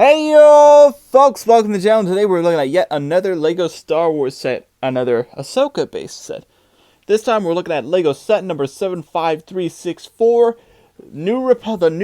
Hey yo, folks, welcome to the channel. Today we're looking at yet another LEGO Star Wars set, another Ahsoka based set. This time we're looking at LEGO set number 75364, the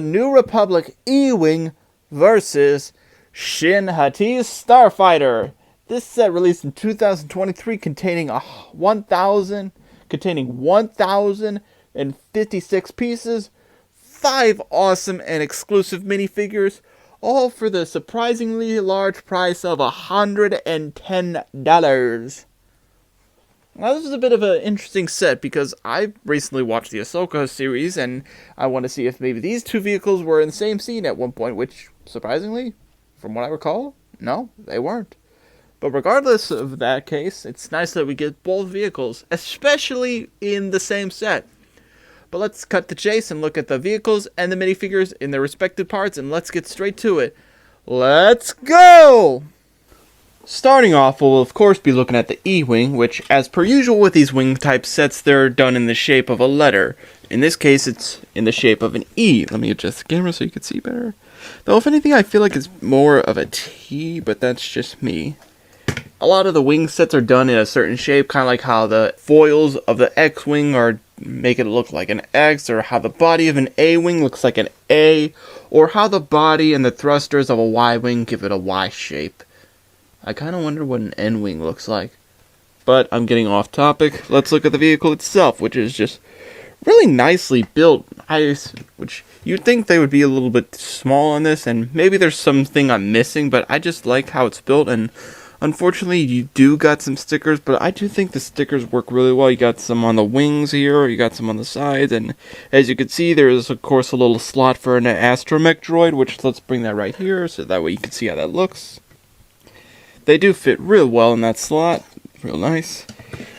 New Republic E-Wing versus Shin Hati's Starfighter. This set released in 2023 containing 1,056 pieces, 5 awesome and exclusive minifigures, all for the surprisingly large price of $110. Now this is a bit of an interesting set because I recently watched the Ahsoka series and I want to see if maybe these two vehicles were in the same scene at one point, which surprisingly, from what I recall, no, they weren't. But regardless of that case, it's nice that we get both vehicles, especially in the same set. But let's cut to chase and look at the vehicles and the minifigures in their respective parts, and let's get straight to it. Let's go! Starting off, we'll of course be looking at the E-Wing, which, as per usual with these wing type sets, they're done in the shape of a letter. In this case, it's in the shape of an E. Let me adjust the camera so you can see better. Though, if anything, I feel like it's more of a T, but that's just me. A lot of the wing sets are done in a certain shape, kind of like how the foils of the X-Wing make it look like an X, or how the body of an A-Wing looks like an A, or how the body and the thrusters of a Y-Wing give it a Y shape. I kind of wonder what an N-Wing looks like. But I'm getting off topic. Let's look at the vehicle itself, which is just really nicely built. Which you'd think they would be a little bit small on this, and maybe there's something I'm missing, but I just like how it's built, and unfortunately, you do got some stickers, but I do think the stickers work really well. You got some on the wings here, you got some on the sides, and as you can see, there is, of course, a little slot for an astromech droid, which let's bring that right here, so that way you can see how that looks. They do fit real well in that slot, real nice.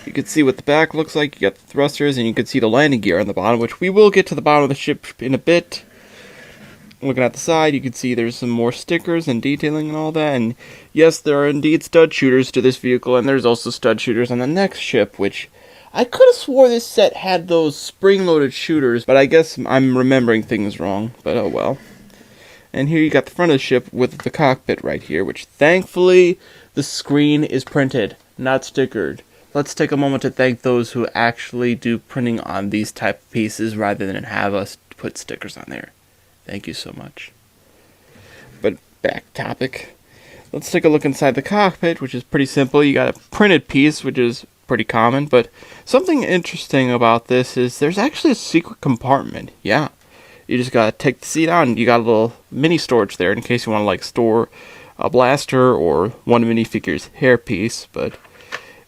You can see what the back looks like, you got the thrusters, and you can see the landing gear on the bottom, which we will get to the bottom of the ship in a bit. Looking at the side, you can see there's some more stickers and detailing and all that, and yes, there are indeed stud shooters to this vehicle, and there's also stud shooters on the next ship, which I could have swore this set had those spring-loaded shooters, but I guess I'm remembering things wrong, but oh well. And here you got the front of the ship with the cockpit right here, which thankfully the screen is printed, not stickered. Let's take a moment to thank those who actually do printing on these type of pieces rather than have us put stickers on there. Thank you so much. But back topic. Let's take a look inside the cockpit, which is pretty simple. You got a printed piece, which is pretty common, but something interesting about this is there's actually a secret compartment. Yeah. You just gotta take the seat out and you got a little mini storage there in case you want to like store a blaster or one minifigure's hairpiece, but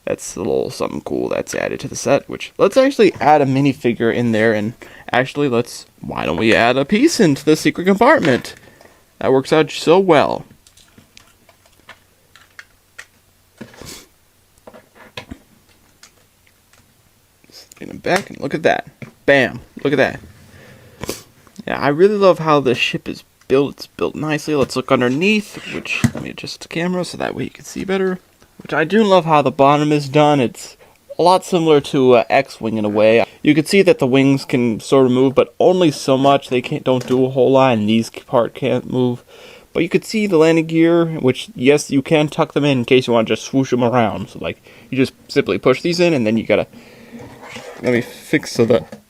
that's a little something cool that's added to the set, which let's actually add a minifigure in there, and actually why don't we add a piece into the secret compartment? That works out so well. Just get him back and look at that. Bam, look at that. Yeah, I really love how the ship is built. It's built nicely. Let's look underneath, which, let me adjust the camera so that way you can see better. Which I do love how the bottom is done. It's a lot similar to X-Wing in a way. You can see that the wings can sort of move, but only so much. They don't do a whole lot, and these part can't move. But you can see the landing gear, which, yes, you can tuck them in case you want to just swoosh them around. So, like, you just simply push these in, and then you gotta, let me fix so that,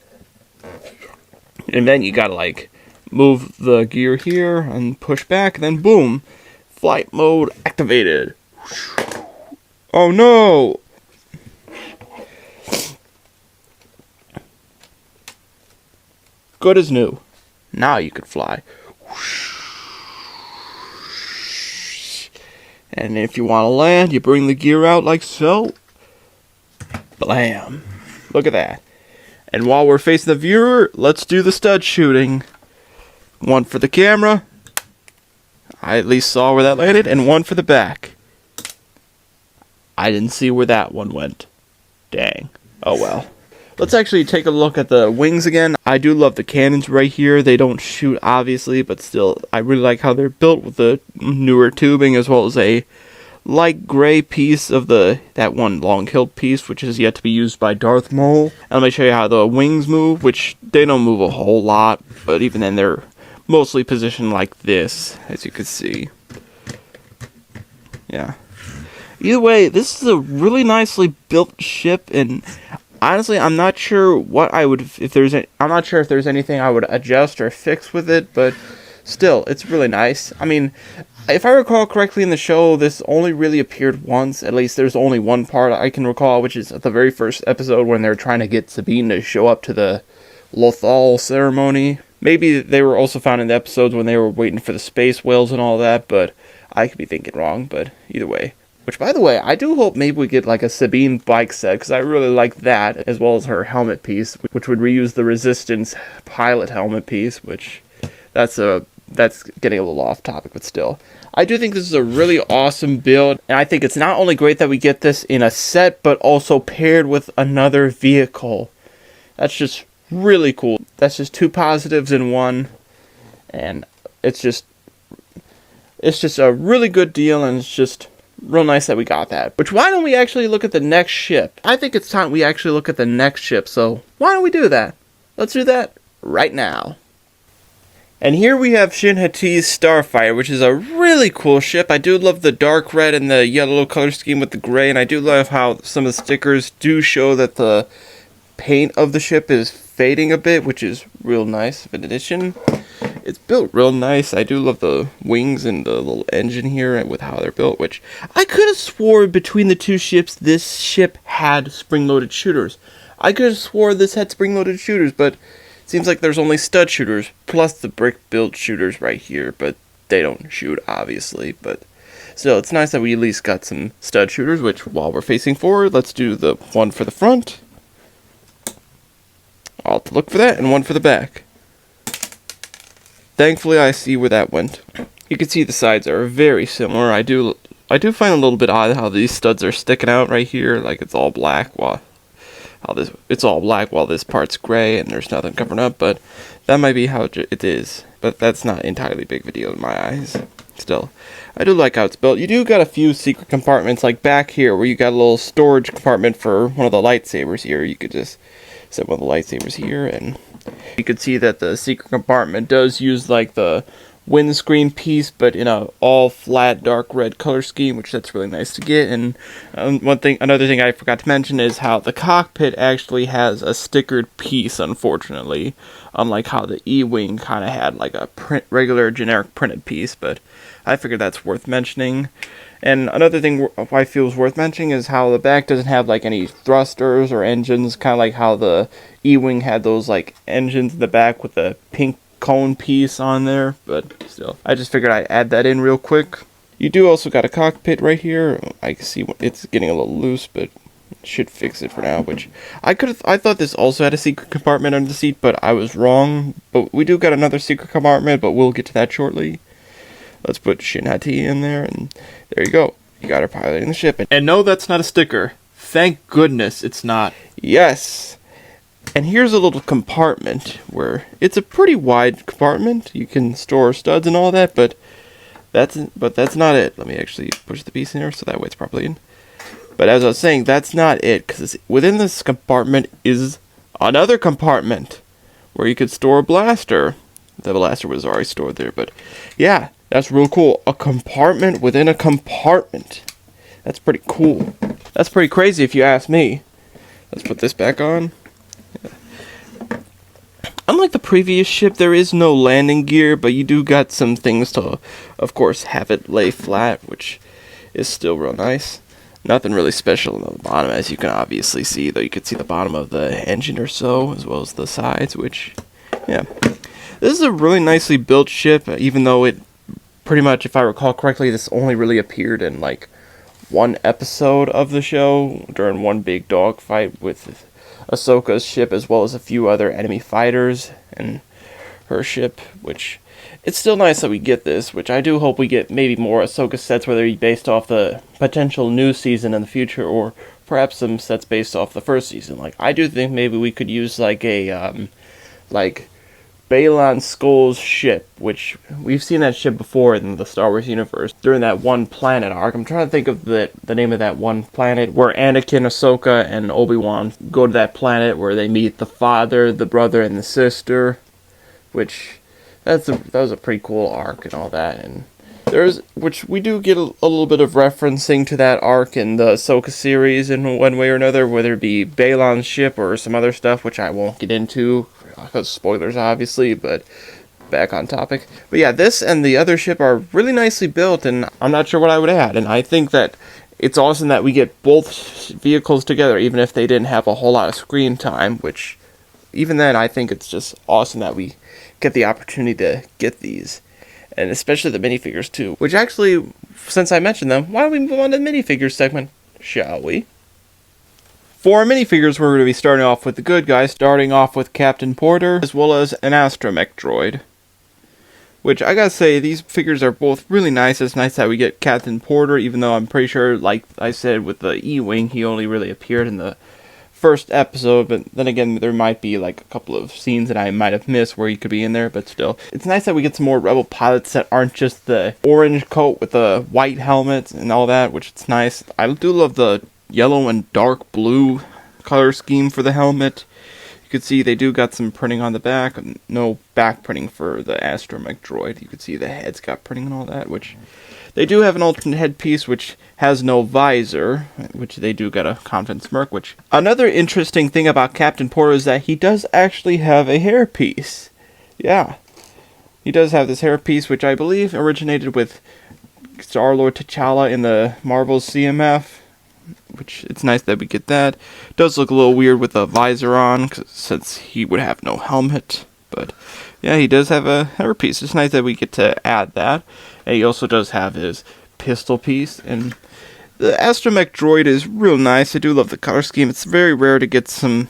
and then you gotta, like, move the gear here and push back, and then boom, flight mode activated. Oh no! Good as new. Now you can fly. And if you want to land, you bring the gear out like so. Blam. Look at that. And while we're facing the viewer, let's do the stud shooting. One for the camera. I at least saw where that landed. And one for the back. I didn't see where that one went. Dang. Oh well. Let's actually take a look at the wings again. I do love the cannons right here. They don't shoot, obviously, but still, I really like how they're built with the newer tubing, as well as a light gray piece of that one long-hilled piece, which is yet to be used by Darth Maul. And let me show you how the wings move, which they don't move a whole lot, but even then they're mostly positioned like this, as you can see. Yeah. Either way, this is a really nicely built ship, and honestly, I'm not sure what I would, I'm not sure if there's anything I would adjust or fix with it, but still, it's really nice. I mean, if I recall correctly in the show, this only really appeared once. At least there's only one part I can recall, which is at the very first episode when they're trying to get Sabine to show up to the Lothal ceremony. Maybe they were also found in the episodes when they were waiting for the space whales and all that, but I could be thinking wrong, but either way. Which, by the way, I do hope maybe we get like a Sabine bike set, because I really like that, as well as her helmet piece, which would reuse the Resistance pilot helmet piece, which that's getting a little off topic, but still. I do think this is a really awesome build, and I think it's not only great that we get this in a set, but also paired with another vehicle. That's just really cool. That's just two positives in one, and it's just a really good deal, and it's just real nice that we got that. Which, why don't we actually look at the next ship? I think it's time we actually look at the next ship, so why don't we do that? Let's do that right now. And here we have Shin Hati's Starfighter, which is a really cool ship. I do love the dark red and the yellow color scheme with the gray, and I do love how some of the stickers do show that the paint of the ship is fading a bit, which is real nice of an addition. It's built real nice. I do love the wings and the little engine here with how they're built, which I could have swore between the two ships, this ship had spring-loaded shooters. I could have swore this had spring-loaded shooters, but seems like there's only stud shooters, plus the brick-built shooters right here, but they don't shoot, obviously. But still, it's nice that we at least got some stud shooters, which, while we're facing forward, let's do the one for the front. I'll have to look for that, and one for the back. Thankfully, I see where that went. You can see the sides are very similar. I do find a little bit odd how these studs are sticking out right here, like it's all black, while it's all black while this part's gray and there's nothing covering up, but that might be how it is. But that's not entirely big of a deal in my eyes. Still, I do like how it's built. You do got a few secret compartments, like back here, where you got a little storage compartment for one of the lightsabers here. You could just set one of the lightsabers here, and you could see that the secret compartment does use like the windscreen piece, but in a all flat dark red color scheme, which that's really nice to get. And another thing I forgot to mention is how the cockpit actually has a stickered piece, unfortunately, unlike how the E-wing kind of had like a regular generic printed piece. But I figured that's worth mentioning. And another thing I feel is worth mentioning is how the back doesn't have like any thrusters or engines, kind of like how the E-wing had those like engines in the back with the pink cone piece on there. But still, I just figured I'd add that in real quick. You do also got a cockpit right here. I can see it's getting a little loose, but should fix it for now. Which I thought this also had a secret compartment under the seat, but I was wrong. But we do got another secret compartment, but we'll get to that shortly. Let's put Shin Hati in there, and there you go. You got her piloting the ship. And no, that's not a sticker. Thank goodness it's not. Yes. And here's a little compartment where it's a pretty wide compartment. You can store studs and all that, but that's not it. Let me actually push the piece in here so that way it's properly in. But as I was saying, that's not it, because within this compartment is another compartment where you could store a blaster. The blaster was already stored there, but yeah, that's real cool. A compartment within a compartment. That's pretty cool. That's pretty crazy if you ask me. Let's put this back on. Unlike the previous ship, there is no landing gear, but you do got some things to, of course, have it lay flat, which is still real nice. Nothing really special on the bottom, as you can obviously see, though you can see the bottom of the engine or so, as well as the sides, which, yeah. This is a really nicely built ship, even though it pretty much, if I recall correctly, this only really appeared in, like, one episode of the show, during one big dogfight with Ahsoka's ship, as well as a few other enemy fighters and her ship, which it's still nice that we get this, which I do hope we get maybe more Ahsoka sets, whether it be based off the potential new season in the future, or perhaps some sets based off the first season. Like, I do think maybe we could use like a Balon Skull's ship, which we've seen that ship before in the Star Wars universe during that one planet arc. I'm trying to think of the name of that one planet where Anakin, Ahsoka, and Obi-Wan go to that planet where they meet the father, the brother, and the sister, which that was a pretty cool arc and all that, and which we do get a little bit of referencing to that arc in the Ahsoka series in one way or another, whether it be Balon's ship or some other stuff, which I won't get into, because spoilers obviously, but back on topic. But yeah, this and the other ship are really nicely built, and I'm not sure what I would add, and I think that it's awesome that we get both vehicles together, even if they didn't have a whole lot of screen time, which, even then, I think it's just awesome that we get the opportunity to get these. And especially the minifigures, too. Which actually, since I mentioned them, why don't we move on to the minifigures segment, shall we? For our minifigures, we're going to be starting off with the good guys, starting off with Captain Porter, as well as an astromech droid. Which, I gotta say, these figures are both really nice. It's nice that we get Captain Porter, even though I'm pretty sure, like I said, with the E-Wing, he only really appeared in the first episode, but then again, there might be like a couple of scenes that I might have missed where he could be in there, but still. It's nice that we get some more Rebel pilots that aren't just the orange coat with the white helmets and all that, which is nice. I do love the yellow and dark blue color scheme for the helmet. You can see they do got some printing on the back, no back printing for the astromech droid. You can see the head's got printing and all that, which they do have an alternate headpiece which has no visor, which they do got a confident smirk, which... Another interesting thing about Captain Porter is that he does actually have a hairpiece. Yeah. He does have this hairpiece, which I believe originated with Star-Lord T'Challa in the Marvel's CMF, which it's nice that we get that. It does look a little weird with a visor on, since he would have no helmet, but yeah, he does have a hairpiece. It's nice that we get to add that. And he also does have his pistol piece, and the astromech droid is real nice. I do love the color scheme. It's very rare to get some,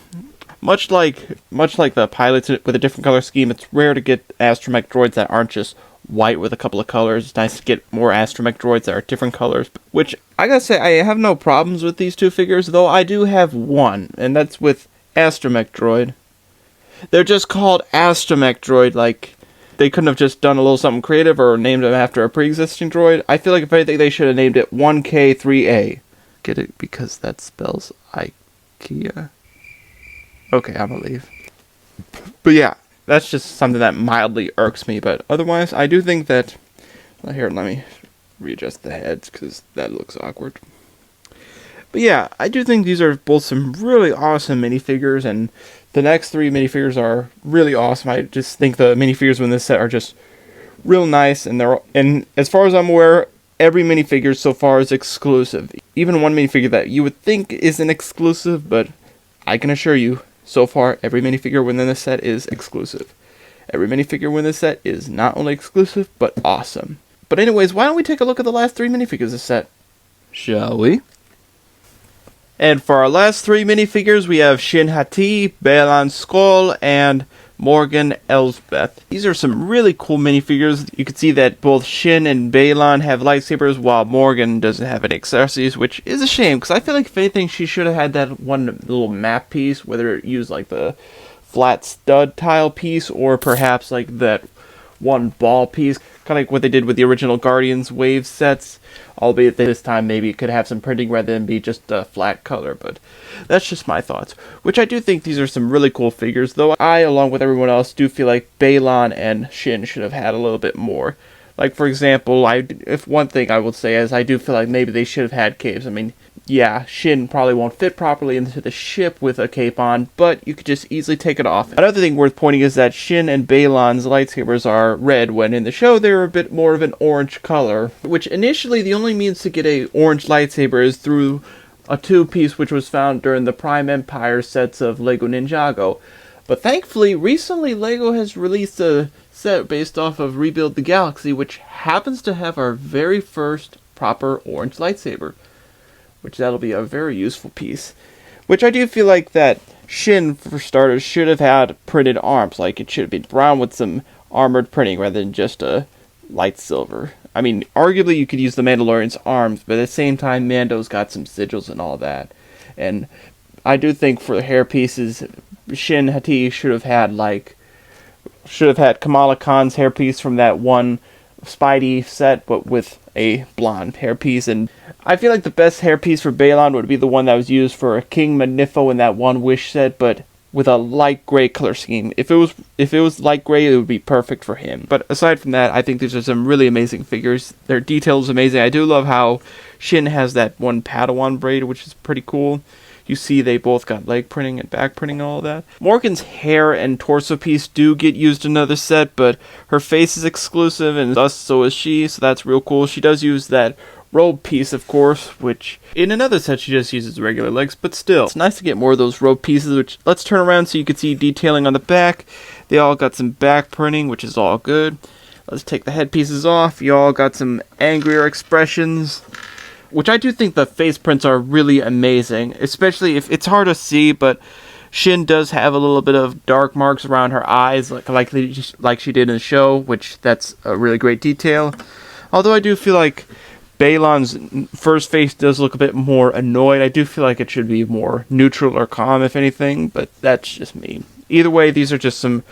much like the pilots with a different color scheme, it's rare to get astromech droids that aren't just white with a couple of colors. It's nice to get more astromech droids that are different colors, which I gotta say, I have no problems with these two figures, though I do have one, and that's with astromech droid. They're just called astromech droid, like they couldn't have just done a little something creative or named them after a pre-existing droid. I feel like if anything, they should have named it 1K3A. Get it? Because that spells IKEA. Okay, I'm gonna leave. But yeah, that's just something that mildly irks me. But otherwise, I do think that... Here, let me readjust the heads, because that looks awkward. But yeah, I do think these are both some really awesome minifigures, and the next three minifigures are really awesome. I just think the minifigures in this set are just real nice, and as far as I'm aware, every minifigure so far is exclusive. Even one minifigure that you would think isn't exclusive, but I can assure you, so far, every minifigure within this set is exclusive. Every minifigure within this set is not only exclusive, but awesome. But anyways, why don't we take a look at the last three minifigures of this set? Shall we? And for our last three minifigures, we have Shin Hati, Balon Skull, and Morgan Elsbeth. These are some really cool minifigures. You can see that both Shin and Balon have lightsabers, while Morgan doesn't have any accessories, which is a shame, because I feel like if anything, she should have had that one little map piece, whether it used like the flat stud tile piece, or perhaps like that one ball piece, kind of like what they did with the original Guardians wave sets, albeit this time maybe it could have some printing rather than be just a flat color, but that's just my thoughts. Which I do think these are some really cool figures, though I, along with everyone else, do feel like Balon and Shin should have had a little bit more. Like, for example, if one thing I would say is I do feel like maybe they should have had capes. I mean, yeah, Shin probably won't fit properly into the ship with a cape on, but you could just easily take it off. Another thing worth pointing is that Shin and Balon's lightsabers are red, when in the show they're a bit more of an orange color, which initially the only means to get a orange lightsaber is through a two-piece which was found during the Prime Empire sets of LEGO Ninjago. But thankfully, recently LEGO has released a set based off of Rebuild the Galaxy, which happens to have our very first proper orange lightsaber, which that'll be a very useful piece. Which I do feel like that Shin, for starters, should have had printed arms. Like, it should have been brown with some armored printing rather than just a light silver. I mean, arguably you could use the Mandalorian's arms, but at the same time, Mando's got some sigils and all that. And I do think for the hair pieces, Shin Hati should have had Kamala Khan's hairpiece from that one Spidey set, but with a blonde hairpiece. And I feel like the best hairpiece for Balon would be the one that was used for King Manifo in that one Wish set, but with a light gray color scheme. If it was light gray, it would be perfect for him. But aside from that, I think these are some really amazing figures. Their detail is amazing. I do love how Shin has that one Padawan braid, which is pretty cool. You see they both got leg printing and back printing and all that. Morgan's hair and torso piece do get used in another set, but her face is exclusive, and thus so is she, so that's real cool. She does use that robe piece, of course, which in another set she just uses regular legs, but still, it's nice to get more of those robe pieces, which, let's turn around so you can see detailing on the back. They all got some back printing, which is all good. Let's take the head pieces off. You all got some angrier expressions, which I do think the face prints are really amazing, especially if it's hard to see, but Shin does have a little bit of dark marks around her eyes, like she did in the show, which that's a really great detail. Although I do feel like Balon's first face does look a bit more annoyed. I do feel like it should be more neutral or calm, if anything, but that's just me. Either way, these are just some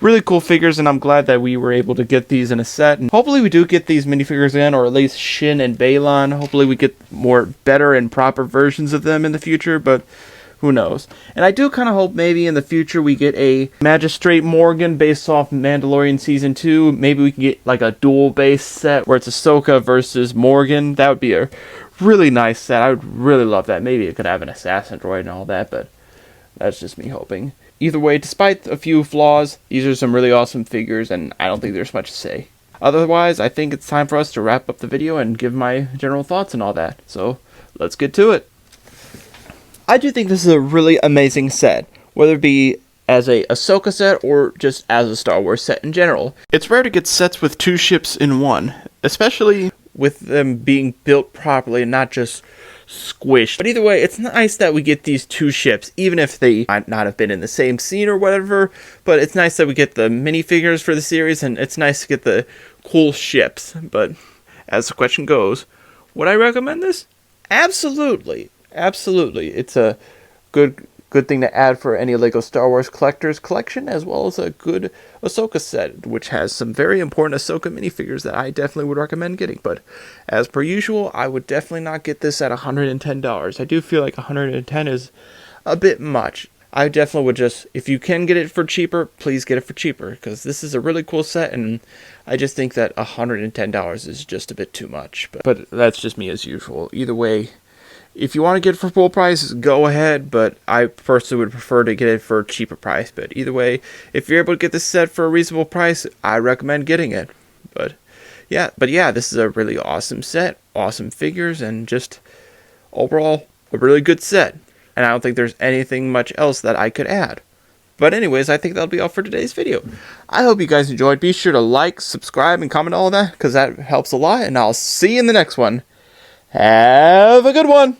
really cool figures, and I'm glad that we were able to get these in a set. And hopefully we do get these minifigures in, or at least Shin and Balon. Hopefully we get more better and proper versions of them in the future, but who knows. And I do kind of hope maybe in the future we get a Magistrate Morgan based off Mandalorian Season 2. Maybe we can get like a dual base set where it's Ahsoka versus Morgan. That would be a really nice set. I would really love that. Maybe it could have an assassin droid and all that, but that's just me hoping. Either way, despite a few flaws, these are some really awesome figures, and I don't think there's much to say. Otherwise, I think it's time for us to wrap up the video and give my general thoughts and all that. So, let's get to it. I do think this is a really amazing set, whether it be as a Ahsoka set or just as a Star Wars set in general. It's rare to get sets with two ships in one, especially with them being built properly and not just squished. But either way, it's nice that we get these two ships, even if they might not have been in the same scene or whatever, but it's nice that we get the minifigures for the series, and it's nice to get the cool ships. But as the question goes, would I recommend this? Absolutely. Absolutely. It's a good thing to add for any LEGO Star Wars collector's collection, as well as a good Ahsoka set, which has some very important Ahsoka minifigures that I definitely would recommend getting. But as per usual, I would definitely not get this at $110. I do feel like $110 is a bit much. I definitely would just, if you can get it for cheaper, please get it for cheaper, because this is a really cool set, and I just think that $110 is just a bit too much. But that's just me as usual. Either way, if you want to get it for full price, go ahead, but I personally would prefer to get it for a cheaper price. But either way, if you're able to get this set for a reasonable price, I recommend getting it. But yeah, this is a really awesome set, awesome figures, and just overall a really good set. And I don't think there's anything much else that I could add. But anyways, I think that'll be all for today's video. I hope you guys enjoyed. Be sure to like, subscribe, and comment all of that, because that helps a lot. And I'll see you in the next one. Have a good one.